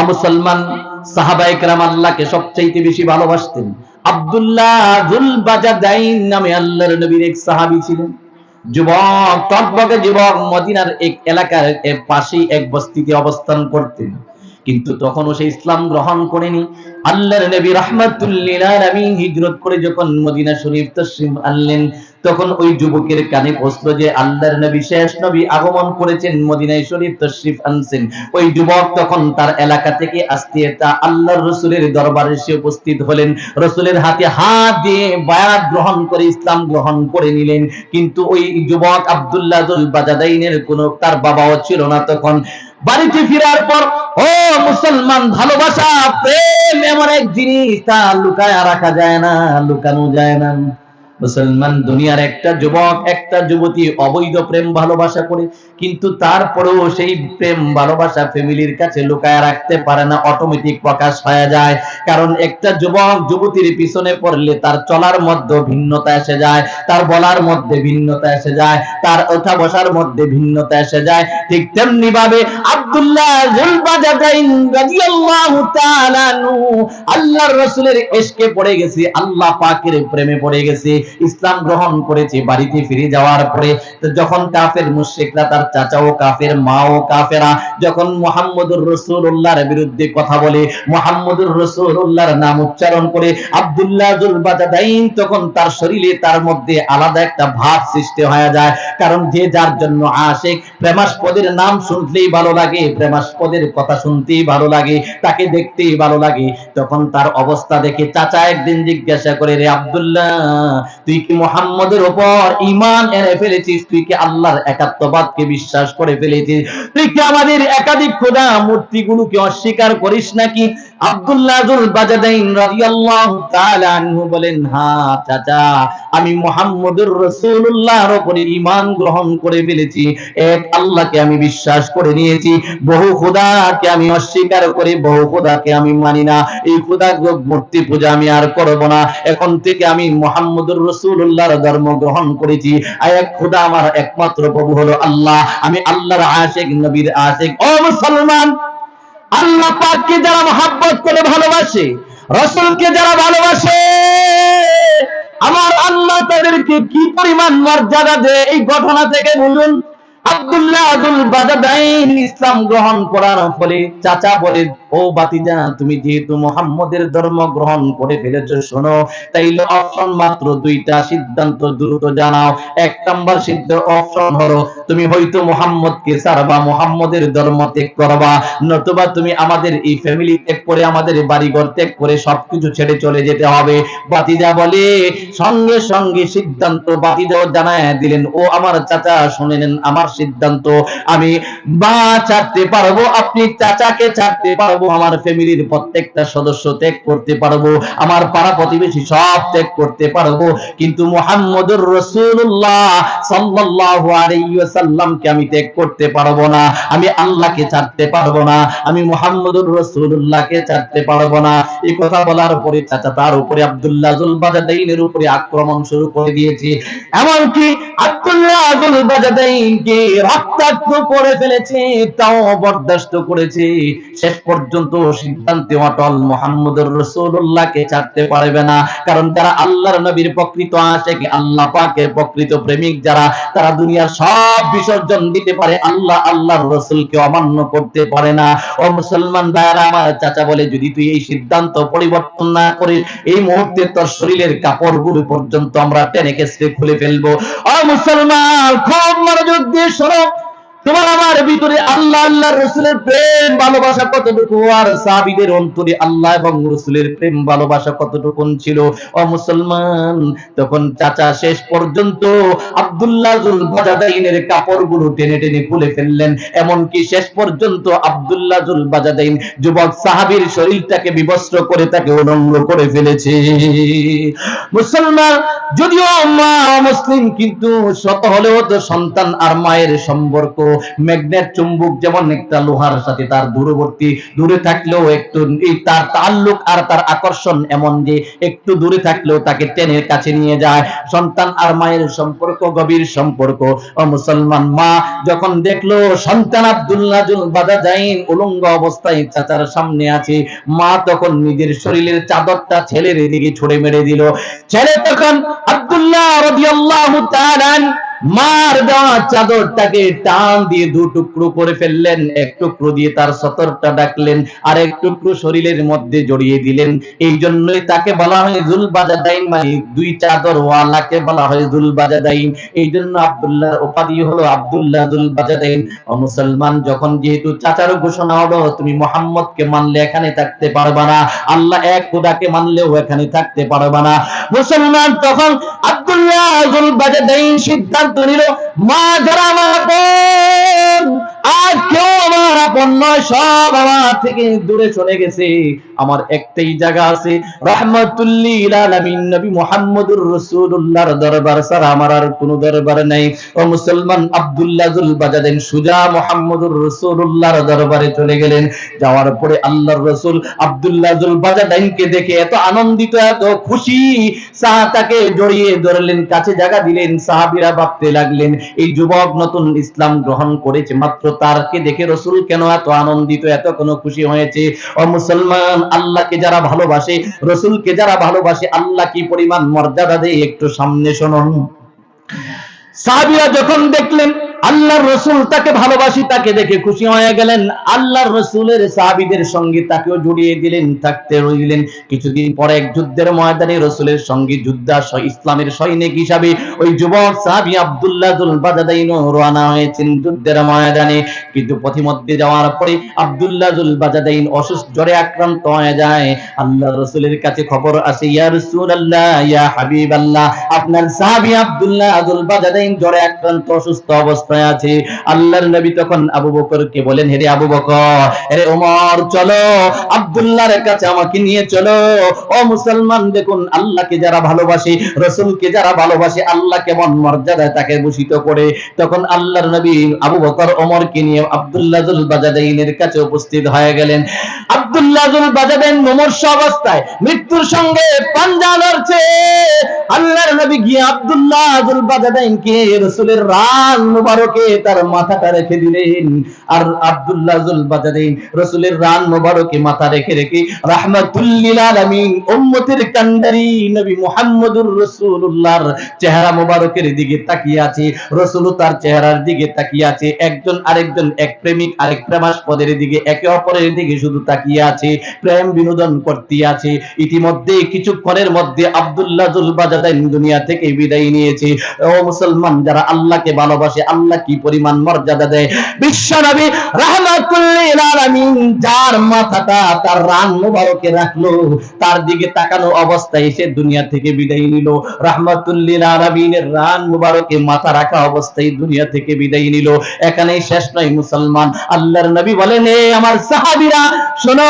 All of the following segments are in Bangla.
মুসলমান সাহাবায়ে কেরাম আল্লাহকে সবচাইতে বেশি ভালোবাসতেন। আব্দুল্লাহ যুল বাজাদাইন নামে আল্লাহর নবীর এক সাহাবী ছিলেন। যুবক, টকবকে যুবক, মদিনার এক এলাকার পাশেই এক বস্তিতে অবস্থান করতেন। কিন্তু তখনও সে ইসলাম গ্রহণ করেনি। আল্লাহর নবী রাহমাতুল লিল আলামিন হিজরত করে যখন মদিনা শরীফ তাশরীফ আনলেন, তখন ওই যুবকের কানে পৌঁছলো যে আল্লাহর নবী, শেষ নবী আগমন করেছেন, মদিনা শরীফ তাশরীফ আনছেন। ওই যুবক তখন তার এলাকা থেকে আসতে তা আল্লাহর রাসূলের দরবারে এসে উপস্থিত হলেন। রাসূলের হাতে হাত দিয়ে বায়াত গ্রহণ করে ইসলাম গ্রহণ করে নিলেন। কিন্তু ওই যুবক আব্দুল্লাহ যুল বাজাদাইনের কোনো তার বাবাও ছিল না তখন। বাড়িতে ফেরার পর, ও মুসলমান, ভালোবাসা, প্রেম এমন এক জিনিস, তা লুকায় রাখা যায় না, লুকানো যায় না। মুসলমান, দুনিয়ার একটা যুবক একটা যুবতী অবৈধ প্রেম ভালোবাসা করে, কিন্তু তারপরেও সেই প্রেম ভালোবাসা ফ্যামিলির কাছে লুকায় রাখতে পারে না, অটোমেটিক প্রকাশ হয়ে যায়। কারণ একটা যুবক যুবতীর পিছনে পড়লে তার চলার মধ্যে ভিন্নতা এসে যায়, তার বলার মধ্যে ভিন্নতা এসে যায়, তার ওঠা বসার মধ্যে ভিন্নতা এসে যায়। ঠিক তেমনি ভাবে আব্দুল্লাহ যুল বাজাদাইন রাদিয়াল্লাহু তাআলা আনহু আল্লাহর রাসূলের ইশকে পড়ে গেছে, আল্লাহ পাকের প্রেমে পড়ে গেছে, ইসলাম গ্রহণ করেছে। বাড়িতে ফিরে যাওয়ার পরে যখন কাফের মুশরিকরা, তার চাচাও কাফের, মাও কাফেরা, যখন মুহাম্মদুর রাসূলুল্লাহর বিরুদ্ধে কথা বলে, মুহাম্মদুর রাসূলুল্লাহর নাম উচ্চারণ করে আব্দুল্লাহ যুল বাজাদাইন, তখন তার শরীরে, তার মধ্যে আলাদা একটা ভাব সৃষ্টি হয়ে যায়। কারণ যে যার জন্য আশিক, প্রেমাস্পদের নাম শুনলেই ভালো লাগে, প্রেমাস্পদের কথা শুনতেই ভালো লাগে, তাকে দেখতেই ভালো লাগে। তখন তার অবস্থা দেখে চাচা একদিন জিজ্ঞাসা করে, রে আব্দুল্লাহ, তুই কি মুহাম্মদের উপর ঈমান এনে ফেলেছিস? তুই কি আল্লাহর একাত্মবাদকে বিশ্বাস করে ফেলেছিস? তুই কি আমাদের একাধিক খোদা মূর্তিগুলোকে অস্বীকার করিস নাকি? আব্দুল্লাহ যুল বাজাদাইন রাদিয়াল্লাহু তাআলা আনহু বলেন, হ্যাঁ চাচা, আমি মুহাম্মদুর রাসূলুল্লাহর উপর ঈমান গ্রহণ করে ফেলেছি, এক আল্লাহকে আমি বিশ্বাস করে নিয়েছি, বহু খোদাকে আমি অস্বীকার করি, বহু খোদাকে আমি মানি না, এই খোদা মূর্তি পূজা আমি আর করব না। এখন থেকে আমি মুহাম্মদুর রাসূলুল্লাহর ধর্ম গ্রহণ করেছি, আর এক খোদা, আমার একমাত্র প্রভু হলো আল্লাহ, আমি আল্লাহর আশিক, নবীর আশিক। ও মুসলমান, আল্লাহ পাককে যারা মহব্বত করে ভালোবাসে, রাসূলকে যারা ভালোবাসে, আমার আল্লাহ তাদেরকে কি পরিমাণ মর্যাদা দেয়, এই ঘটনা থেকে বলুন। আব্দুল্লাহ যুল বাজাদাইন ইসলাম গ্রহণ করার ফলে চাচা বলে, ও বাতিজা, তুমি যেহেতু মুহাম্মদের ধর্ম গ্রহণ করে ফেলেছো, শোনো, তাইলে অপশন মাত্র দুইটা, সিদ্ধান্ত দ্রুত জানাও। এক নাম্বার অপশন হলো, তুমি হয়তো মুহাম্মদকে ছাড়বা, মুহাম্মদের ধর্ম ত্যাগ করবা, নতুবা তুমি আমাদের এই ফ্যামিলি ত্যাগ করে, আমাদের বাড়িঘর ত্যাগ করে সবকিছু ছেড়ে চলে যেতে হবে। বাতিজা বলে, সঙ্গে সঙ্গে সিদ্ধান্ত বাতিজাও জানায় দিলেন। ও আমার চাচা, শুনে নেন আমার সিদ্ধান্ত, আমি মা ছাড়তে পারবো, আপনি চাচাকে ছাড়তে পারবো, আমার ফ্যামিলির প্রত্যেকটা সদস্য ত্যাগ করতে পারবো, আমার পাড়া প্রতিবেশী সব ত্যাগ করতে পারবো, কিন্তু মুহাম্মদুর রাসূলুল্লাহ সাল্লাল্লাহু আলাইহি ওয়াসাল্লামকে আমি ত্যাগ করতে পারবো না, আমি আল্লাহকে ছাড়তে পারবো না, আমি মুহাম্মদুর রাসূলুল্লাহকে ছাড়তে পারবো না। এই কথা বলার পরে চাচা তার উপরে, আব্দুল্লাহ যুল বাজাদাইনের উপরে আক্রমণ শুরু করে দিয়েছে। এমনকি আব্দুল্লাহ যুল বাজাদাইনকে রক্তাক্ত করে ফেলেছে, তাও বরদাস্ত করেছে। শেষ পর্যন্ত সিদ্ধান্তে অটল, মুহাম্মদুর রাসূলুল্লাহকে ছাড়তে পারবে না। কারণ যারা আল্লাহর নবীর প্রকৃত আশিক, আল্লাহ পাকের প্রকৃত প্রেমিক যারা, তারা দুনিয়ার সব বিসর্জন দিতে পারে, আল্লাহ আল্লাহর রাসূলকে অমান্য করতে পারে না। ও মুসলমান ভাইরা আমার, চাচা বলে, যদি তুই এই সিদ্ধান্ত পরিবর্তন না করিস, এই মুহূর্তে তোর শরীরের কাপড়গুলো পর্যন্ত আমরা টেনে কেসে খুলে ফেলবো। ও মুসলমান, খুব মনোযোগ দিয়ে শোনো, তোমার আমার ভিতরে আল্লাহ আল্লাহর রাসূলের প্রেম ভালোবাসা কতটুকু, আর সাহাবীদের অন্তরে আল্লাহ এবং রাসূলের প্রেম ভালোবাসা কতটুকু ছিল। ও মুসলমান, তখন চাচা শেষ পর্যন্ত আব্দুল্লাহ যুল বাজাদাইনের কাপড়গুলো টেনে টেনে খুলে ফেললেন। এমনকি শেষ পর্যন্ত আব্দুল্লাহ যুল বাজাদাইন যুবক সাহাবীর শরীরটাকে বিবস্ত্র করে তাকে উলঙ্গ করে ফেলেছে। মুসলমান, যদিও মা মুসলিম, কিন্তু শত হলেও তো সন্তান আর মায়ের সম্পর্ক ম্যাগনেট চুম্বক যেমন একটা লোহার সাথে তার দূরবর্তী, দূরে থাকলেও একটু তার তাল্লুক আর তার আকর্ষণ এমন যে একটু দূরে থাকলেও তাকে টেনে কাছে নিয়ে যায়। সন্তান আর মায়ের সম্পর্ক গভীর সম্পর্ক। ও মুসলমান, মা যখন দেখলো সন্তান আব্দুল্লাহ জুল বাজাদাইন উলঙ্গ অবস্থায় চাচার সামনে আছে, মা তখন নিজের শরীরের চাদরটা ছেলের দিকে ছুড়ে মেরে দিল। ছেলে তখন আব্দুল্লাহ রাদিয়াল্লাহু তাআলা মার দেওয়া চাদরটাকে টান দিয়ে দু টুকরো করে ফেললেন, এক টুকরো দিয়ে তার সতরটা ডাকলেন, আর এক টুকরো শরীরের মধ্যে জড়িয়ে দিলেন। এই জন্যই তাকে বলা হয় যুলবাজাদাইন, মানে দুই চাদর ওয়ালাকে বলা হয় যুলবাজাদাইন। এই জন্য আব্দুল্লাহর উপাধি হলো আব্দুল্লাহ যুলবাজাদাইন। ও মুসলমান, যখন যেহেতু চাচার ঘোষণা হলো তুমি মুহাম্মদকে মানলে এখানে থাকতে পারবা না, আল্লাহ এক খোদাকে মানলেও এখানে থাকতে পারবা না, মুসলমান তখন আব্দুল্লাহ যুলবাজাদাইন সিদ্ধান্ত নিল, মা যারা আমার আপন আর কেউ আমার আপন নয়, সব আমার থেকে দূরে চলে গেছে। আমার একটাই জায়গা আছে, রাহমাতুল লিল আলামিন নবী মুহাম্মদুর রাসূলুল্লাহর দরবার ছাড়া আমার আর কোনো দরবার নাই। ও মুসলমান, আব্দুল্লাহ যুলবাজাদাইন সুজা মুহাম্মদুর রাসূলুল্লাহর দরবারে চলে গেলেন। যাওয়ার পরে আল্লাহর রাসূল আব্দুল্লাহ যুলবাজাদাইনকে দেখে এত আনন্দিত, এত খুশি, তাকে জড়িয়ে ধরলেন, কাছে জায়গা দিলেন। সাহাবীরা ভাবতে লাগলেন এই যুবক নতুন ইসলাম গ্রহণ করেছে, মাত্র তারকে দেখে রাসূল কেন এত আনন্দিত, এত কোনো খুশি হয়েছে। ও মুসলমান, আল্লাহকে যারা ভালোবাসে, রাসূলকে যারা ভালোবাসে, আল্লাহ কি পরিমাণ মর্যাদা দেয় একটু সামনে শুনুন। সাহাবীরা যখন দেখলেন আল্লাহর রাসূল তাকে ভালোবাসি, তাকে দেখে খুশি হয়ে গেলেন, আল্লাহর রাসূলের সাহাবীদের সঙ্গে তাকেও জড়িয়ে দিলেন, থাকতে রইলেন। কিছুদিন পরে এক যুদ্ধের ময়দানে রাসূলের সঙ্গে ইসলামের সৈনিক হিসাবে ওই যুবক সাহাবী আব্দুল্লাহ যুলবাজাদাইন রওনা হয়েছেন যুদ্ধের ময়দানে। কিন্তু পথিমধ্যে যাওয়ার পরে আব্দুল্লাহ যুলবাজাদাইন অসুস্থ, জ্বরে আক্রান্ত হয়ে যায়। আল্লাহর রাসূলের কাছে খবর আসে, ইয়া রাসূলুল্লাহ, ইয়া হাবিবাল্লাহ, আপনার সাহাবী আব্দুল্লাহ যুলবাজাদাইন জ্বরে আক্রান্ত, অসুস্থ অবস্থায় আছে। আল্লাহর নবী তখন আবু বকরকে বলেন, হে আবু বকর, হে ওমর, চলো আব্দুল্লাহর কাছে আমাকে নিয়ে চলো। ও মুসলমান, দেখুন আল্লাহকে যারা ভালোবাসে, রাসূলকে যারা ভালোবাসে, আল্লাহ কেমন মর্যাদায় তাকে ভূষিত করে। তখন আল্লাহর নবী আবু বকর ওমরকে নিয়ে আব্দুল্লাহ যুলবাজাদাইনের কাছে উপস্থিত হয়ে গেলেন। আব্দুল্লাহ যুলবাজাদাইন মুমূর্ষ অবস্থায়, মৃত্যুর সঙ্গে পাঞ্জা লড়ছে। আল্লাহর নবী গিয়ে আব্দুল্লাহ যুলবাজাদাইনকে রাসূলের রান মুবারকে তার মাথাটা রেখে দিলেন। আর আব্দুল্লাহ যুলবাজাদাইন রাসূলের রান মুবারকে মাথা রেখে রেখে রাহমাতুল লিল আলামিন উম্মতের কান্ডারি নবী মুহাম্মদুর রাসূলুল্লাহর চেহারা মুবারকের দিকে তাকিয়ে আছে, রাসূল তার চেহারার দিকে তাকিয়ে আছে। একজন আরেকজন, এক প্রেমিক আরেক প্রেমাস্পদের দিকে, একে অপরের দিকে শুধু তাকিয়ে আছে, প্রেম বিনোদন করতে আছে। ইতিমধ্যে কিছুক্ষণের মধ্যে আব্দুল্লাহ যুলবাজাদাইন দুনিয়া থেকে বিদায় নিয়েছে। ও মুসলমান, যারা আল্লাহকে ভালোবাসে, আল্লাহ কি পরিমাণ মর্যাদা দেয়। বিশ্ব নবী রাহমাতুল লিল আলামিন যার মাথাটা তার রান মুবারকে রাখলো, তার দিকে তাকানো অবস্থায় সে দুনিয়া থেকে বিদায় নিল। রাহমাতুল লিল আলামিনের রান মুবারকে মাথা রাখা অবস্থায় দুনিয়া থেকে বিদায় নিল। এখানেই শেষ নয় মুসলমান, আল্লাহর নবী বলেন, হে আমার সাহাবীরা শোনো,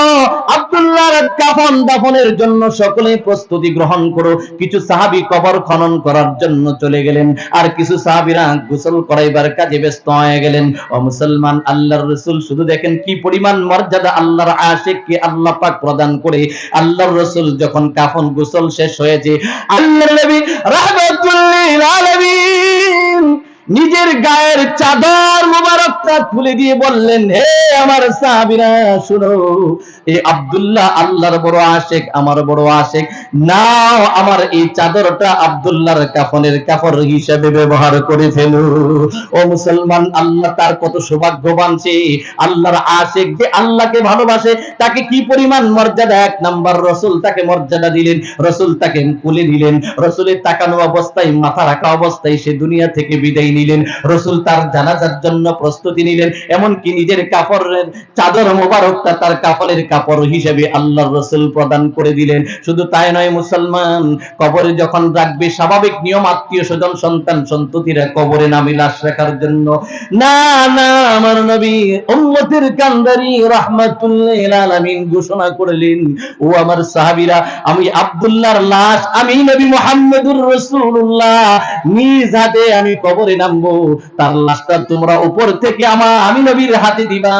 আব্দুল্লাহর কাফন দাফনের জন্য সকলে প্রস্তুতি গ্রহণ করো। কিছু সাহাবী কবর খনন করার জন্য চলে গেলেন, আর কিছু সাহাবীরা গোসল করাইবার কাজে ব্যস্ত হয়ে গেলেন। ও মুসলমান, আল্লাহর রাসূল শুধু দেখেন কি পরিমাণ মর্যাদা আল্লাহর আশিককে আল্লাহ পাক প্রদান করে। আল্লাহর রাসূল যখন কাফন গোসল শেষ হয়েছে, আল্লাহর নবী রাহমাতুল লিল আলামিন নিজের গায়ের চাদর মুবারকটা খুলে দিয়ে বললেন, হে আমার সাহাবীরা শুনো, এই আব্দুল্লাহ আল্লাহর বড় আশিক, আমার বড় আশিক, নাও আমার এই চাদরটা আব্দুল্লাহর কাফনের কাপড় হিসেবে ব্যবহার করে ফেলো। ও মুসলমান, আল্লাহ তার কত সৌভাগ্যবান সে, আল্লাহর আশিক যে আল্লাহকে ভালোবাসে, তাকে কি পরিমাণ মর্যাদা। এক নাম্বার রাসূল তাকে মর্যাদা দিলেন, রাসূল তাকে কোলে দিলেন, রাসূলের তাকানো অবস্থায়, মাথা রাখা অবস্থায় সে দুনিয়া থেকে বিদায় নিলেন। রাসূল তার জানাজার জন্য প্রস্তুতি নিলেন, এমনকি নিজের কাপড়ের চাদর মোবারকটা তার কাফনের কাপড় হিসেবে আল্লাহর রাসূল প্রদান করে দিলেন। শুধু তাই নয় মুসলমান, কবরে যখন রাখবে, স্বাভাবিক নিয়ম আত্মীয় স্বজন সন্তান সন্ততিরা কবরে নামে লাশ রাখার জন্য, না না, আমার নবী উম্মতের কান্ডারি রাহমাতুল লিল আলামিন ঘোষণা করলেন, ও আমার সাহাবীরা, আমি আব্দুল্লাহর লাশ আমি নবী মুহাম্মদুর রাসূলুল্লাহ নিজ হাতে আমি কবরে নামবো, তার লাশটা তোমরা উপর থেকে আমি নবীর হাতে দিবা,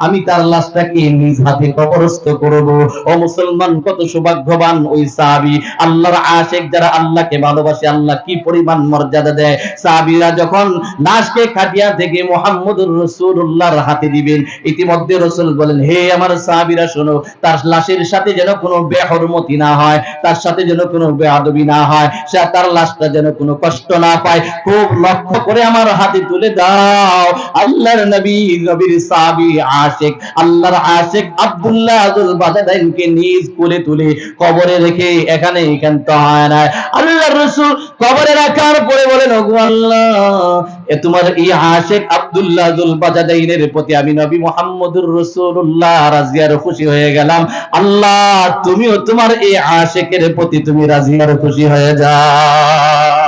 আমি তার লাশটাকে নিজ হাতে কবরস্থ করব। ও মুসলমান, কত সৌভাগ্যবান ওই সাহাবী, আল্লাহর আশিক যারা আল্লাহকে ভালোবাসে, আল্লাহ কি পরিমাণ মর্যাদা দেয়। সাহাবীরা যখন লাশকে খাটিয়া থেকে মুহাম্মদুর রাসূলুল্লাহর হাতে দিবেন, ইতিমধ্যে রাসূল বলেন, হে আমার সাহাবীরা শোনো, তার লাশের সাথে যেন কোনো বেহরমতি না হয়, তার সাথে যেন কোনো বেয়াদবি না হয়, সে তার লাশটা যেন কোনো কষ্ট না পায়, খুব লক্ষ্য করে আমার হাতে তুলে দাও। আল্লাহর নবী, নবীর সাহাবী আশিক, আল্লাহর আশিক আব্দুল্লাহ আল বাদাদাইনকে নিজ কোলে তুলে কবরে রেখে এখানে ক্ষান্ত হয় না। আল্লাহর রাসূল কবরে রাখার পরে বলেন, ওগো আল্লাহ, এ তোমার এই আশিক আব্দুল্লাহ আল বাদাদাইনের প্রতি আমি নবী মুহাম্মদুর রাসূলুল্লাহ রাজি আর খুশি হয়ে গেলাম। আল্লাহ, তুমিও তোমার এই আশিকের প্রতি তুমি রাজি আর খুশি হয়ে যাও।